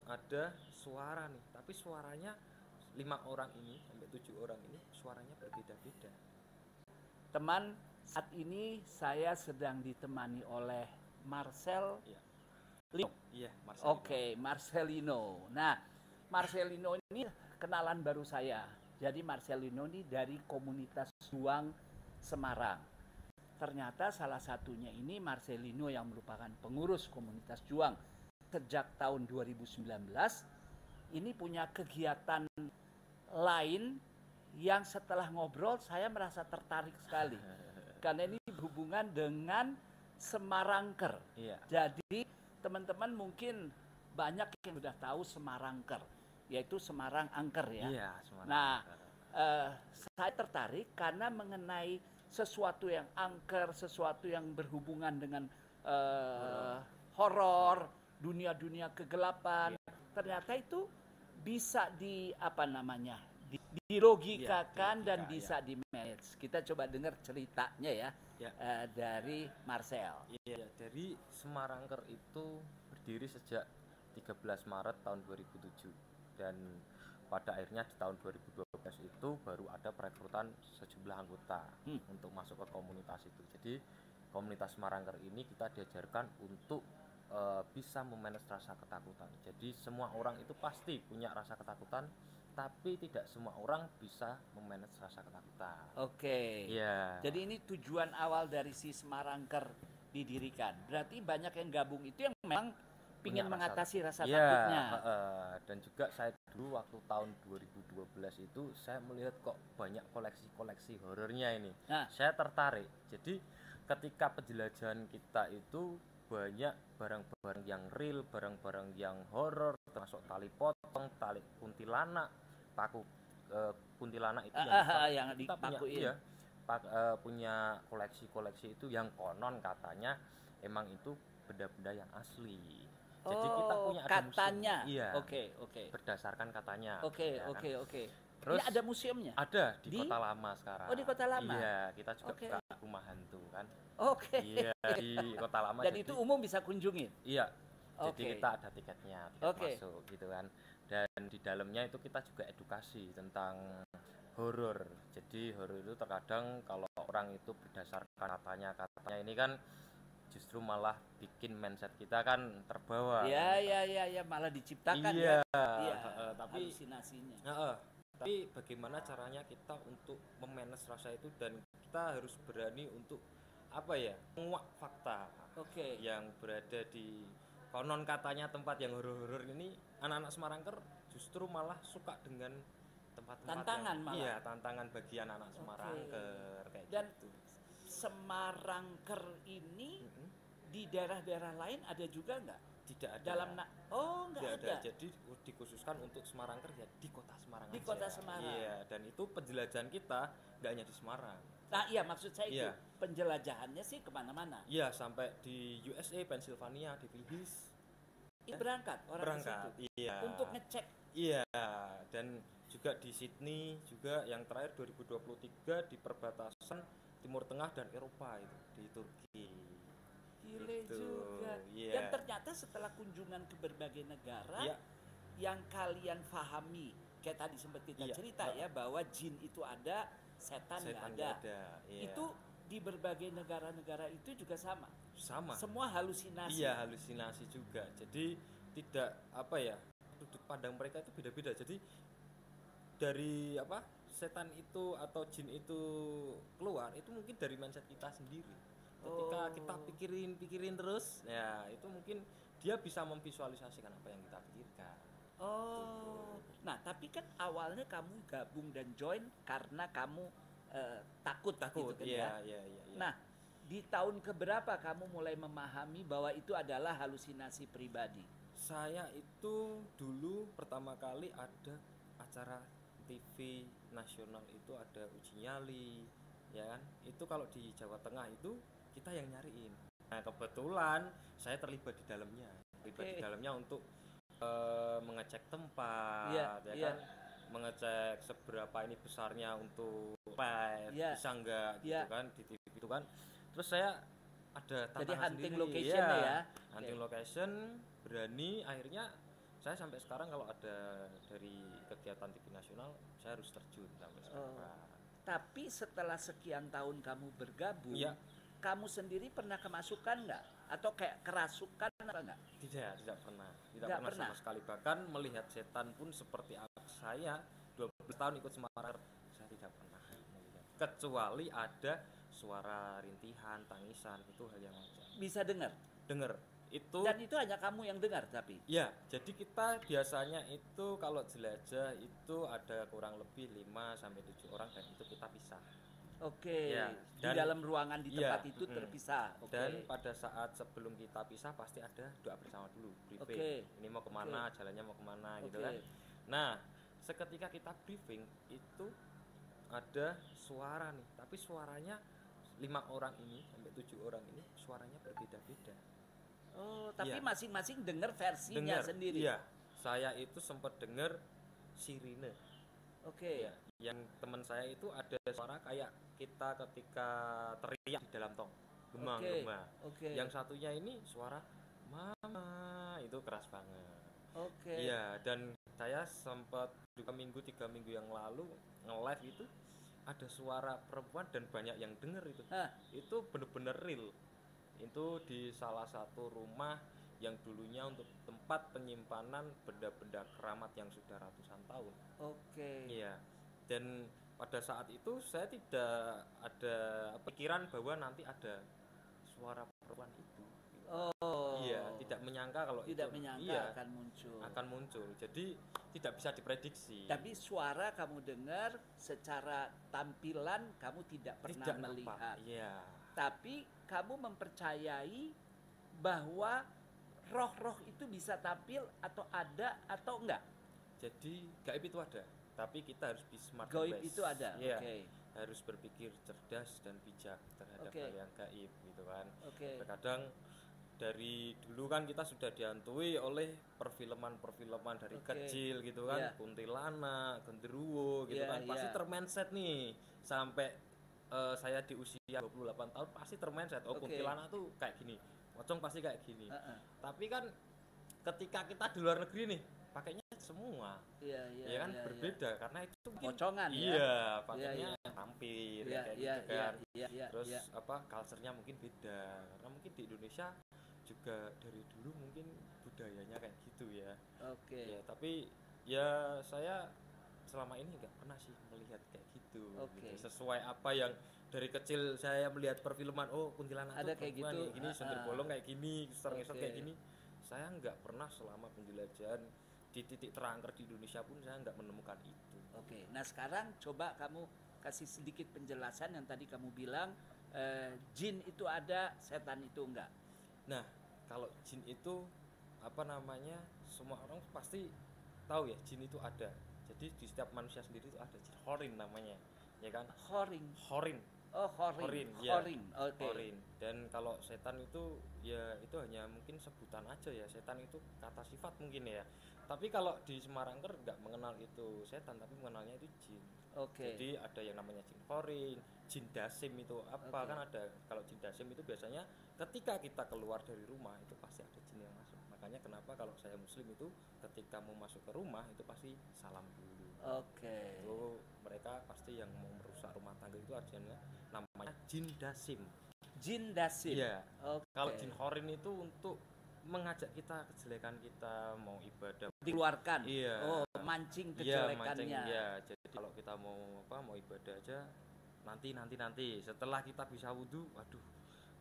ada suara nih, tapi suaranya 5 orang ini sampai 7 orang ini suaranya berbeda-beda. Teman, saat ini saya sedang ditemani oleh Marcel. Iya. Lino. Iya, Marcelino. Oke, Marcelino. Nah, Marcelino ini kenalan baru saya. Jadi Marcelino ini dari komunitas Juang Semarang. Ternyata salah satunya ini Marcelino yang merupakan pengurus komunitas Juang sejak tahun 2019. Ini punya kegiatan lain yang setelah ngobrol saya merasa tertarik sekali. Karena ini berhubungan dengan Semarangker. Iya. Jadi teman-teman mungkin banyak yang sudah tahu Semarangker, yaitu Semarang Angker ya. Iya, Semarang. Nah, saya tertarik karena mengenai sesuatu yang angker, sesuatu yang berhubungan dengan horor, dunia-dunia kegelapan. Ternyata itu bisa dilogikakan dan bisa di-manage. Kita coba dengar ceritanya ya. Dari Marcel. Iya, dari Semarangker itu berdiri sejak 13 Maret tahun 2007 dan pada akhirnya di tahun 2012 itu baru ada perekrutan sejumlah anggota untuk masuk ke komunitas itu. Jadi komunitas Semarangker ini kita diajarkan untuk bisa memanage rasa ketakutan. Jadi semua orang itu pasti punya rasa ketakutan, tapi tidak semua orang bisa memanage rasa ketakutan. Oke. Iya. Jadi ini tujuan awal dari si Semarangker didirikan. Berarti banyak yang gabung itu yang memang ingin mengatasi rasa takutnya. Dan juga saya dulu waktu tahun 2012 itu saya melihat kok banyak koleksi-koleksi horornya ini. Nah, saya tertarik. Jadi ketika penjelajahan kita itu banyak barang-barang yang real, barang-barang yang horor, termasuk tali potong, tali kuntilanak, paku kuntilanak itu yang kita dipakuin. punya koleksi-koleksi itu yang konon katanya emang itu benda-benda yang asli. Jadi kita punya katanya. Iya. Oke. Berdasarkan katanya. Oke. Terus ini ada museumnya? Ada di Kota Lama sekarang. Oh, di Kota Lama. Iya, kita juga buka rumah hantu kan. Oke. Iya, di Kota Lama. Dan itu umum bisa kunjungin. Iya. Jadi kita ada tiketnya, tiket masuk gitu kan. Dan di dalamnya itu kita juga edukasi tentang horor. Jadi horor itu terkadang kalau orang itu berdasarkan katanya ini kan justru malah bikin mindset kita kan terbawa. Iya, malah diciptakan ya. Tapi halusinasinya. Tapi bagaimana caranya kita untuk memanage rasa itu, dan kita harus berani untuk menguak fakta. Yang berada di konon katanya tempat yang horor-horor ini, anak-anak Semarangker justru malah suka dengan tempat-tempat tantangan yang, malah. Iya, tantangan bagi anak-anak Semarangker kayak dan gitu. Semarangker ini di daerah-daerah lain ada juga nggak? Tidak ada. Nggak ada. Jadi dikhususkan untuk Semarangker ya di Kota Semarang. Di Kota Semarang. Iya, dan itu penjelajahan kita nggak hanya di Semarang. Nah, iya, maksud saya itu penjelajahannya sih kemana-mana. Iya, sampai di USA, Pennsylvania, di Hills. Berangkat orang ke situ. Iya. Untuk ngecek. Iya, dan juga di Sydney juga yang terakhir 2023 di perbatasan Timur Tengah dan Eropa itu di Turki. Gile gitu juga. Dan ternyata setelah kunjungan ke berbagai negara, yang kalian pahami, kayak tadi sempat kita cerita ya, bahwa jin itu ada, setan nggak ada. Itu di berbagai negara-negara itu juga sama. Semua halusinasi. Iya, halusinasi juga. Jadi tidak sudut pandang mereka itu beda-beda. Jadi dari setan itu atau jin itu keluar, itu mungkin dari mindset kita sendiri. Ketika kita pikirin terus, ya itu mungkin dia bisa memvisualisasikan apa yang kita pikirkan. Nah, tapi kan awalnya kamu gabung dan join karena kamu takut gitu kan ya. Nah, di tahun keberapa kamu mulai memahami bahwa itu adalah halusinasi pribadi? Saya itu dulu pertama kali ada acara TV nasional itu ada uji nyali, ya kan? Itu kalau di Jawa Tengah itu kita yang nyariin. Nah, kebetulan saya terlibat di dalamnya. Di dalamnya untuk mengecek tempat, kan? Mengecek seberapa ini besarnya untuk live, bisa enggak gitu kan di TV itu kan. Terus saya ada tantangan jadi hunting sendiri, location ya. Hunting location, berani, akhirnya saya sampai sekarang kalau ada dari kegiatan TV nasional saya harus terjun sampai sekarang. Tapi setelah sekian tahun kamu bergabung, Iya. kamu sendiri pernah kemasukan nggak? Atau kayak kerasukan apa nggak? Tidak pernah. Tidak Nggak pernah pernah? sama sekali. Bahkan melihat setan pun seperti apa saya 12 tahun ikut Semarang, saya tidak pernah melihat. Kecuali ada suara rintihan, tangisan, itu hal yang wajar. Bisa dengar? Dengar itu. Dan itu hanya kamu yang dengar tapi? Ya, jadi kita biasanya itu kalau jelajah itu ada kurang lebih 5 sampai 7 orang dan itu kita pisah. Oke, Ya, di dan- dalam ruangan di tempat iya, itu terpisah. Oke. Dan pada saat sebelum kita pisah pasti ada doa bersama dulu, briefing. Oke. Ini mau kemana, jalannya mau kemana gitu Oke. kan. Nah, seketika kita briefing itu ada suara nih, tapi suaranya 5 orang ini sampai 7 orang ini suaranya berbeda-beda. Oh, tapi Iya. masing-masing dengar versinya Dengar sendiri. Iya, saya itu sempat dengar sirine. Oke. Ya, yang teman saya itu ada suara kayak kita ketika teriak di dalam tong, gemang-gemang. Oke. Yang satunya ini suara mama, itu keras banget. Oke. Iya, dan saya sempat 2 minggu 3 minggu yang lalu nge-live itu ada suara perempuan dan banyak yang denger itu. Hah. Itu bener-bener real. Itu di salah satu rumah yang dulunya untuk tempat penyimpanan benda-benda keramat yang sudah ratusan tahun. Oke. Iya. Dan pada saat itu saya tidak ada pikiran bahwa nanti ada suara perempuan itu. Oh. Iya, tidak menyangka kalau Tidak itu menyangka iya, akan muncul. akan muncul. Jadi tidak bisa diprediksi. Tapi suara kamu dengar, secara tampilan kamu tidak pernah tidak melihat. nampak. Iya. Tapi kamu mempercayai bahwa roh-roh itu bisa tampil atau ada atau enggak? Jadi gaib itu ada, tapi kita harus be smart. Gaib and wise. itu ada. Iya. Oke. Harus berpikir cerdas dan bijak terhadap Oke. hal yang gaib gitu kan. Oke. Terkadang dari dulu kan kita sudah dihantui oleh perfilman-perfilman dari Oke. kecil gitu kan, Iya. kuntilanak, genderuwo gitu Iya, kan, pasti iya. termindset nih sampai saya di usia 28 tahun pasti termindset. Oh, Oke. kuntilanak tuh kayak gini, pocong pasti kayak gini. Heeh. Tapi kan ketika kita di luar negeri nih, pakainya semua, Iya, iya. ya kan iya, berbeda karena itu mungkin Pocongan ya. iya, pakainya Iya, tampil Iya, kayak iya, gitu iya, kan. iya, iya, Terus iya. apa culture-nya mungkin beda karena mungkin di Indonesia juga dari dulu mungkin budayanya kayak gitu ya. Oke. Ya, tapi ya saya selama ini nggak pernah sih melihat kayak gitu, Oke. gitu. Sesuai apa yang dari kecil saya melihat perfilman, oh kuntilanak Ada tuh kayak perempuan gitu, kayak gini, sundel bolong kayak gini, suster-ngesot Oke. kayak gini. Saya nggak pernah selama penjelajahan di titik terangker di Indonesia pun saya nggak menemukan itu. Oke. Nah, sekarang coba kamu kasih sedikit penjelasan yang tadi kamu bilang jin itu ada, setan itu enggak. Nah, kalau jin itu apa namanya? Semua orang pasti tahu ya, jin itu ada. Jadi di setiap manusia sendiri itu ada jin. Horin namanya, ya kan? Horing. Horin. Oh, horing. Horin, ya. Horing. Oke. Horin. Dan kalau setan itu ya itu hanya mungkin sebutan aja ya. Setan itu kata sifat mungkin ya. Tapi kalau di Semarangker nggak mengenal itu setan, tapi mengenalnya itu jin. Oke. Jadi ada yang namanya jin horin, jin dasim itu apa Oke. kan ada. Kalau jin dasim itu biasanya ketika kita keluar dari rumah itu pasti ada jin yang masuk. Makanya kenapa kalau saya muslim itu ketika mau masuk ke rumah itu pasti salam dulu. Oke. Itu mereka pasti yang mau merusak rumah tangga itu adanya namanya jin dasim. Jin dasim. Iya. Oke. Kalau jin horin itu untuk mengajak kita kejelekan kita mau ibadah. Dikeluarkan. Iya. Oh, mancing Iya, kejelekannya. mancing, iya. Jadi kalau kita mau mau ibadah aja nanti setelah kita bisa wudhu, waduh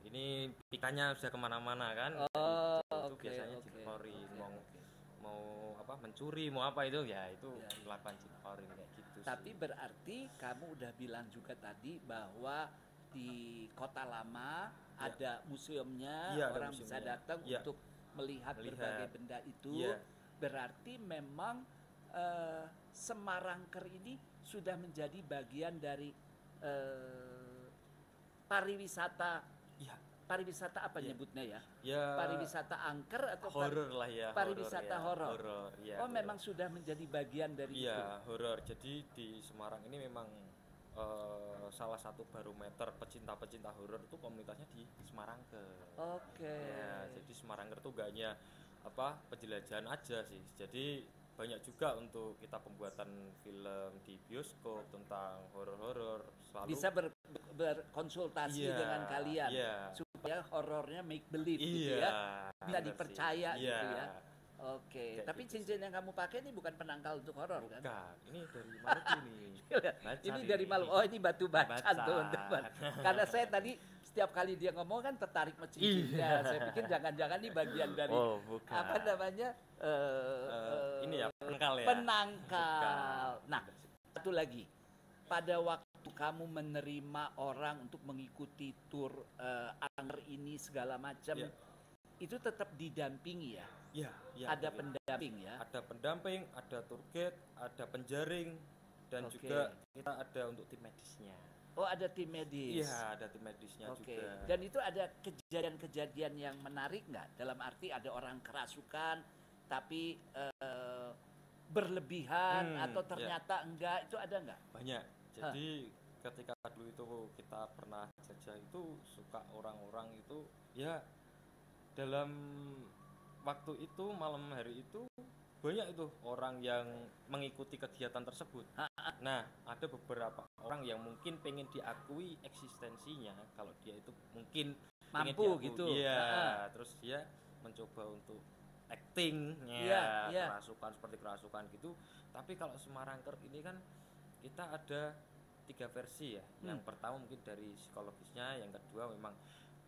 ini pikannya sudah kemana-mana kan. Oh, itu oke, biasanya oke, jin horin oke, mau oke. mau apa mencuri mau apa itu ya itu Iya, iya. melakukan jin horin kayak gitu Tapi sih. berarti kamu udah bilang juga tadi bahwa di Kota Lama ada museumnya, Iya, ada orang bisa museumnya. datang Iya. untuk melihat berbagai benda itu. Iya. Berarti memang Semarangker ini sudah menjadi bagian dari pariwisata. Iya. Pariwisata apa Iya. nyebutnya ya? Ya Pariwisata angker atau horor lah ya, pariwisata horor? horor ya, Oh, horor. memang sudah menjadi bagian dari itu. Iya, horor. Jadi di Semarang ini memang salah satu barometer pecinta-pecinta horor itu komunitasnya di Semarangker. Oke. Ya, jadi Semarangker tuh gak hanya penjelajahan aja sih. Jadi banyak juga untuk kita pembuatan film di bioskop tentang horor-horor selalu Bisa berkonsultasi Iya, dengan kalian iya. supaya horornya make believe gitu Iya, ya. Bisa bener dipercaya sih. gitu Iya. ya. Oke, Kayak tapi gitu cincin yang kamu pakai ini bukan penangkal untuk horor kan? Bukan, ini dari Maluku nih. Bacan Ini dari Maluku. Oh, ini batu bacan Bacan. teman-teman. Karena saya tadi setiap kali dia ngomong kan tertarik sama cincinnya. Iya. Saya pikir jangan-jangan ini bagian dari Oh, bukan. apa namanya? Ini ya penangkal ya. Penangkal. Bukan. Nah, satu lagi. Pada waktu kamu menerima orang untuk mengikuti tur angker ini segala macam, Iya. itu tetap didampingi ya? Iya, iya. Ada iya. pendamping ya? Ada pendamping, ada tour guide, ada penjaring, dan Oke. juga kita ada untuk tim medisnya. Oh, ada tim medis. Iya, ada tim medisnya Oke. juga. Dan itu ada kejadian-kejadian yang menarik nggak? Dalam arti ada orang kerasukan, tapi berlebihan atau iya. ternyata enggak, itu ada nggak? Banyak. Jadi ketika dulu itu kita pernah jajah itu suka orang-orang itu ya dalam waktu itu malam hari itu banyak itu orang yang mengikuti kegiatan tersebut. Nah, ada beberapa orang yang mungkin pengen diakui eksistensinya kalau dia itu mungkin pengen Mampu diakui. gitu. Iya, terus dia mencoba untuk acting Iya, iya. kerasukan seperti kerasukan gitu. Tapi kalau Semarangker ini kan kita ada 3 versi ya. Yang pertama mungkin dari psikologisnya, yang kedua memang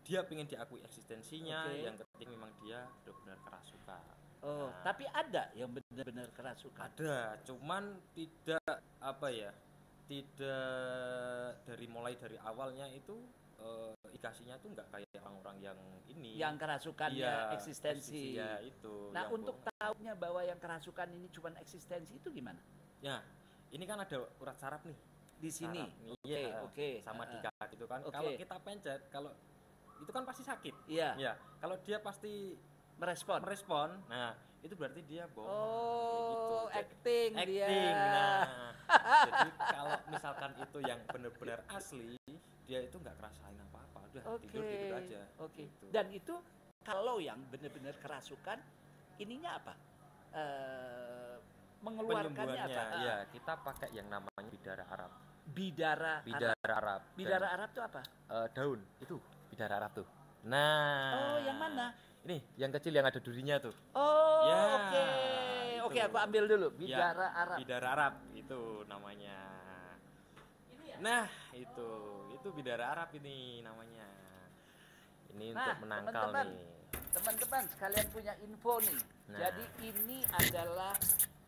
dia pengen diakui eksistensinya, Oke. yang ketiga memang dia benar-benar kerasukan. Oh, Nah, tapi ada yang benar-benar kerasukan. ada, cuman tidak tidak mulai dari awalnya itu indikasinya tuh nggak kayak orang-orang yang ini. Yang kerasukannya Iya, eksistensi. ya itu. Nah, yang untuk tahunya bahwa yang kerasukan ini cuma eksistensi itu gimana? ya ini kan ada urat saraf nih. Di sini. Saraf. Oke, Iya, oke. sama di kaki gitu kan. Oke. Kalau kita pencet, kalau itu kan pasti sakit. Iya, Ya, kalau dia pasti merespon. nah itu berarti dia bohong. Oh, gitu. acting dia. Acting. Nah, jadi kalau misalkan itu yang benar-benar asli, dia itu nggak ngerasain apa-apa, udah Oke. tidur gitu aja. Oke. Gitu. Dan itu kalau yang benar-benar kerasukan, ininya apa? Mengeluarkannya Penyembuhannya, apa? ya kita pakai yang namanya bidara Arab. Bidara Arab. Bidara Arab. Bidara Arab itu apa? Daun itu bidara Arab tuh. Nah. Oh, yang mana? Ini yang kecil yang ada durinya tuh. Oh, Ya, oke. itu. Oke, aku ambil dulu. Bidara Ya, Arab. Bidara Arab itu namanya. Ini ya? Nah, itu bidara Arab ini namanya. Ini Nah, untuk menangkal teman-teman. nih. Teman-teman sekalian punya info nih. Nah. Jadi ini adalah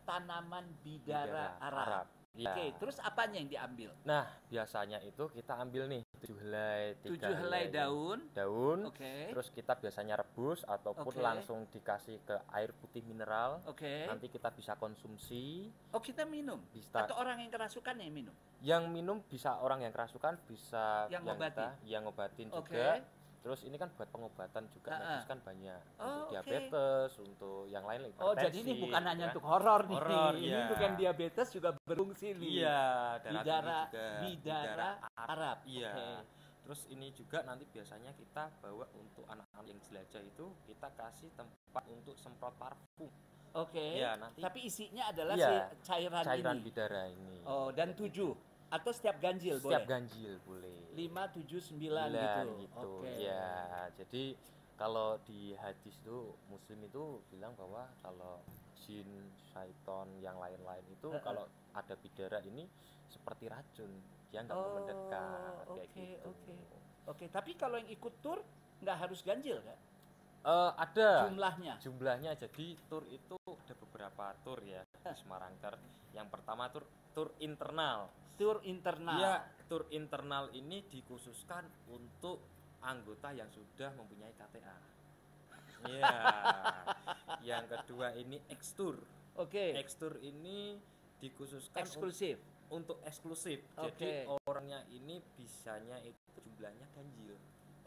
tanaman bidara Arab. Ya. Oke, terus apanya yang diambil? Nah, biasanya itu kita ambil nih 7 helai, 7 helai daun. Daun. Oke. Terus kita biasanya rebus ataupun Oke. langsung dikasih ke air putih mineral. Oke. Nanti kita bisa konsumsi. Oh, kita minum. Bisa. Atau orang yang kerasukan yang minum? Yang minum bisa orang yang kerasukan, bisa Yang ngobatin Oke. juga. Terus ini kan buat pengobatan juga, Ah, medis kan banyak. Oh, Untuk oke. diabetes, untuk yang lain. Oh, jadi ini hipertensi, bukan hanya kan. untuk horor nih. Horor, Ini iya. bukan diabetes juga berfungsi nih. Iya, darah Bidara, tinggi juga. bidara Arab. Iya. Oke. Terus ini juga nanti biasanya kita bawa untuk anak-anak yang jelajah itu kita kasih tempat untuk semprot parfum. Oke. Iya, nanti Tapi isinya adalah Iya, si cairan cairan ini. bidara ini. Oh, dan Jadi, 7 atau setiap ganjil setiap boleh? ganjil boleh. 5, 7, 9 gitu. Oke. Ya, jadi kalau di hadis itu Muslim itu bilang bahwa kalau jin, syaiton, yang lain-lain itu kalau ada bidara ini seperti racun, dia nggak mau mendekat kayak oke, gitu. Oke, tapi kalau yang ikut tur nggak harus ganjil kan? Ada Jumlahnya. jadi tur itu ada beberapa tur ya di Semarangker. Yang pertama tur internal. Tur internal. Iya, tur internal ini dikhususkan untuk anggota yang sudah mempunyai KTA. Iya. Yang kedua ini X-Tour. Oke. X-Tour ini dikhususkan Eksklusif. untuk eksklusif. Jadi orangnya ini bisanya itu jumlahnya ganjil.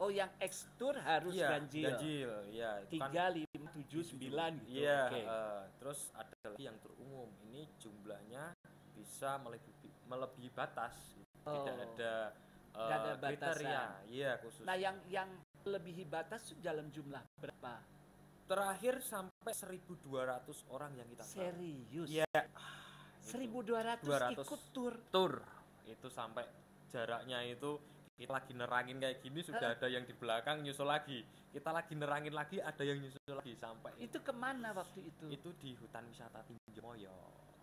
Oh, yang X-Tour harus ganjil. Ganjil, ya. 3, 5, 7, 9 gitu. Iya, Oke. terus ada lagi yang tur umum. Ini jumlahnya bisa melebihi batas. Tidak ada Nggak ada batasan. kriteria. Iya, khusus. Nah, yang melebihi batas itu dalam jumlah berapa? Terakhir sampai 1.200 orang yang kita tahu. Serius? Iya. 1.200 ikut tur. Tur. Itu sampai jaraknya itu kita lagi nerangin kayak gini sudah ada yang di belakang nyusul lagi. Kita lagi nerangin lagi ada yang nyusul lagi sampai. Itu kemana waktu itu? Itu di hutan wisata Tinjomoyo.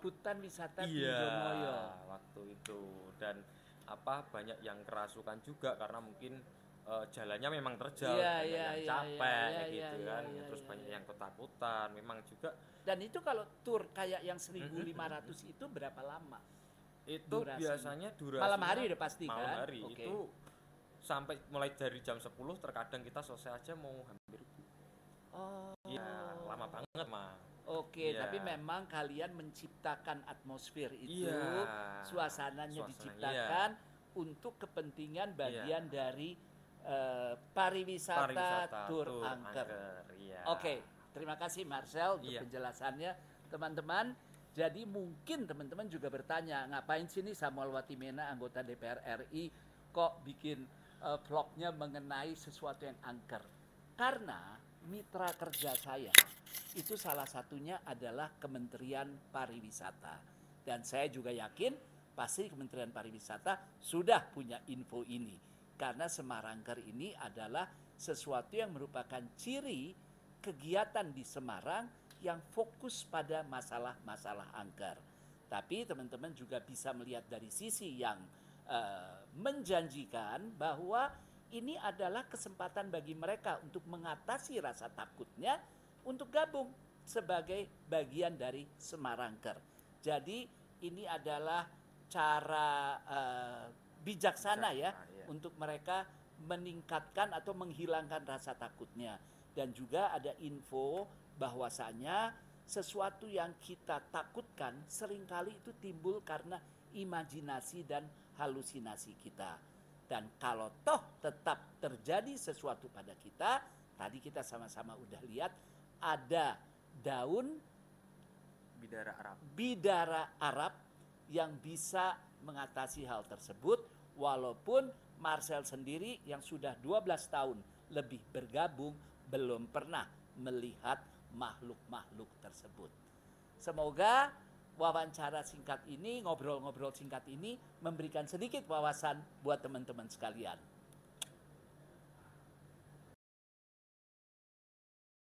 Hutan wisata Iya, Tinjomoyo. waktu itu. Dan banyak yang kerasukan juga karena mungkin jalannya memang terjal, banyak yang capek gitu kan, terus banyak yang ketakutan, memang juga. Dan itu kalau tur kayak yang 1.500 itu berapa lama? Itu biasanya durasinya malam hari udah pasti malam kan? hari itu sampai mulai dari jam 10 terkadang kita selesai aja mau hampir. Oh. Iya, lama banget mah. Oke, tapi memang kalian menciptakan atmosfer itu, suasananya diciptakan untuk kepentingan bagian dari pariwisata tur angker. Oke, terima kasih Marcel untuk penjelasannya, teman-teman. Jadi mungkin teman-teman juga bertanya, ngapain sih nih Samuel Watimena, anggota DPR RI, kok bikin vlognya mengenai sesuatu yang angker? Karena mitra kerja saya itu salah satunya adalah Kementerian Pariwisata. Dan saya juga yakin pasti Kementerian Pariwisata sudah punya info ini. Karena Semarangker ini adalah sesuatu yang merupakan ciri kegiatan di Semarang yang fokus pada masalah-masalah angker. Tapi teman-teman juga bisa melihat dari sisi yang menjanjikan bahwa ini adalah kesempatan bagi mereka untuk mengatasi rasa takutnya untuk gabung sebagai bagian dari Semarangker. Jadi ini adalah cara bijaksana ya untuk mereka meningkatkan atau menghilangkan rasa takutnya. Dan juga ada info bahwasanya sesuatu yang kita takutkan seringkali itu timbul karena imajinasi dan halusinasi kita. Dan kalau toh tetap terjadi sesuatu pada kita, tadi kita sama-sama udah lihat ada daun bidara Arab yang bisa mengatasi hal tersebut, walaupun Marcel sendiri yang sudah 12 tahun lebih bergabung belum pernah melihat makhluk-makhluk tersebut. Semoga wawancara singkat ini, ngobrol-ngobrol singkat ini memberikan sedikit wawasan buat teman-teman sekalian.